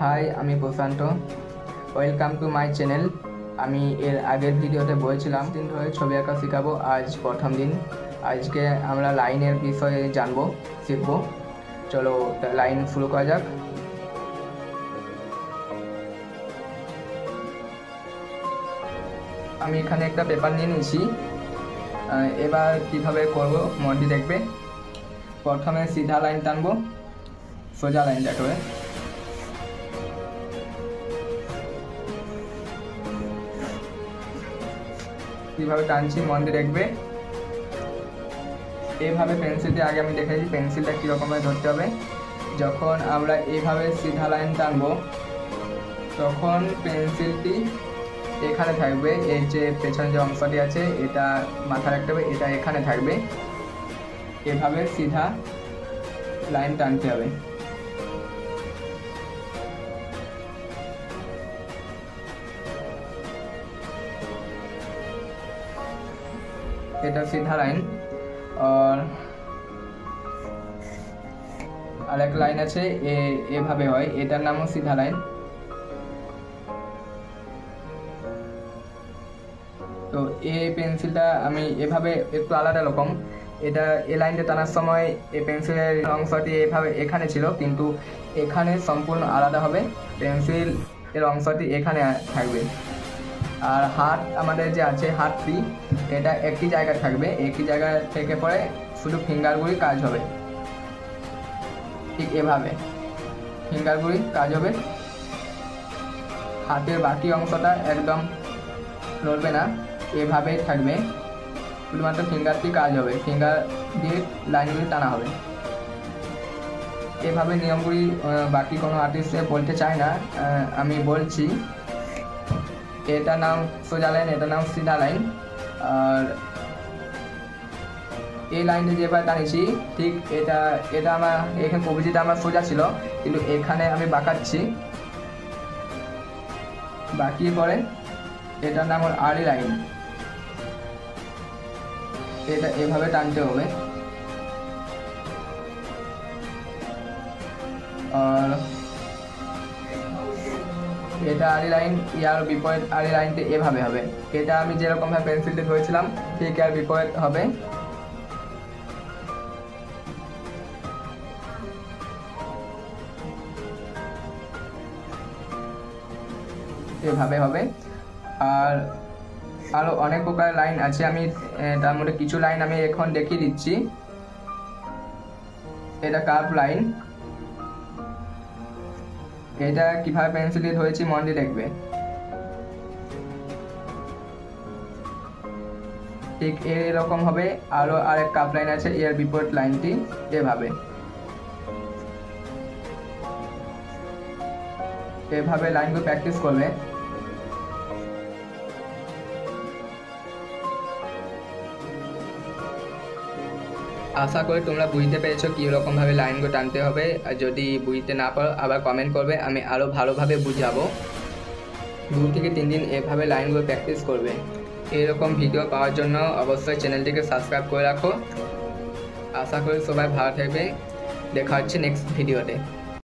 High, আমি Prashant. Welcome to my channel. আমি এর আগের ভিডিওতে বলেছিলাম দিন ধরে ছবি আঁকা শেখাবো। আজ প্রথম দিন। আজকে আমরা লাইনের বিষয়ে শিখব। চলো লাইন শুরু করা যাক। আমি এখানে একটা পেপার নিয়ে নিয়েছি। এবার কীভাবে করবো মনটি দেখবে। প্রথমে সিধা লাইন টানবো, সোজা লাইন দেখবে। কীভাবে টানছি মন দিয়ে দেখবে। এইভাবে পেন্সিল দিয়ে আগে আমি দেখেছি পেন্সিলটা কীরকমভাবে ধরতে হবে। যখন আমরা এইভাবে সিধা লাইন টানবো তখন পেন্সিলটি এখানে থাকবে। এই যে পেছনে যে অংশটি আছে এটা মাথা রাখতে হবে, এটা এখানে থাকবে। এভাবে সিধা লাইন টানতে হবে। এটা सीधा लाइन और আরেক লাইন আছে এভাবে হয়, এটার নামও সিধা লাইন। তো এই পেন্সিলটা আমি এভাবে একটু আলাদা রকম। এটা এই লাইনটা টানার সময় এই পেন্সিলের অংশটি এভাবে এখানে ছিল, কিন্তু এখানে সম্পূর্ণ আলাদা হবে। পেন্সিল এর অংশটি এখানে থাকবে। আর হাত আমাদের যে আছে হাতটি এটা একই জায়গায় থাকবে। একই জায়গা থেকে পরে শুধু ফিঙ্গারগুলি কাজ হবে। ঠিক এভাবে ফিঙ্গারগুলি কাজ হবে। হাতের বাকি অংশটা একদম নড়বে না, এভাবেই থাকবে। শুধুমাত্র ফিঙ্গারটি কাজ হবে, ফিঙ্গার দিয়ে লাইনগুলি টানা হবে। এভাবে নিয়মগুলি বাকি কোনো আর্টিস্টে বলতে চায় না, আমি বলছি। এটা নাম সোজা লাইন, এটা নাম সিধা লাইন। আর এই লাইনটা যেভাবে টানিছি ঠিক এটা আমার এখানে কবিজিটা আমার সোজা ছিল, কিন্তু এখানে আমি বাঁকাচ্ছি। বাকি পরে এটার নাম আড়ি লাইন। এটা এভাবে টানতে হবে। আর এটা আড়ি লাইন, ইয়ার বিপরীত আড়ি লাইনটি এভাবে হবে। এটা আমি যেরকমভাবে পেন্সিলটি ধরেছিলাম ঠিক আর বিপরীত হবে। এভাবে হবে। আর আরও অনেক প্রকার লাইন আছে, আমি তার মধ্যে কিছু লাইন আমি এখন দেখিয়ে দিচ্ছি। এটা কার্ভ লাইন। এটা কিভাবে পেন্সিল দিয়ে ধরেছি মন দিয়ে দেখবে। ঠিক এরকম হবে। আরো আরেক কার্ভ লাইন আছে, এর বিপরীত লাইনটি এভাবে লাইনগুলো প্র্যাকটিস করবে। আশা করি তোমরা বুঝতে পেরেছো কীরকমভাবে লাইনগুলো টানতে হবে। আর যদি বুঝতে না পারো আবার কমেন্ট করবে, আমি আরও ভালোভাবে বুঝাবো। 2 থেকে 3 দিন এভাবে লাইনগুলো প্র্যাকটিস করবে। এরকম ভিডিও পাওয়ার জন্য অবশ্যই চ্যানেলটিকে সাবস্ক্রাইব করে রাখো। আশা করি সবাই ভালো থাকবে। দেখা হচ্ছে নেক্সট ভিডিওতে।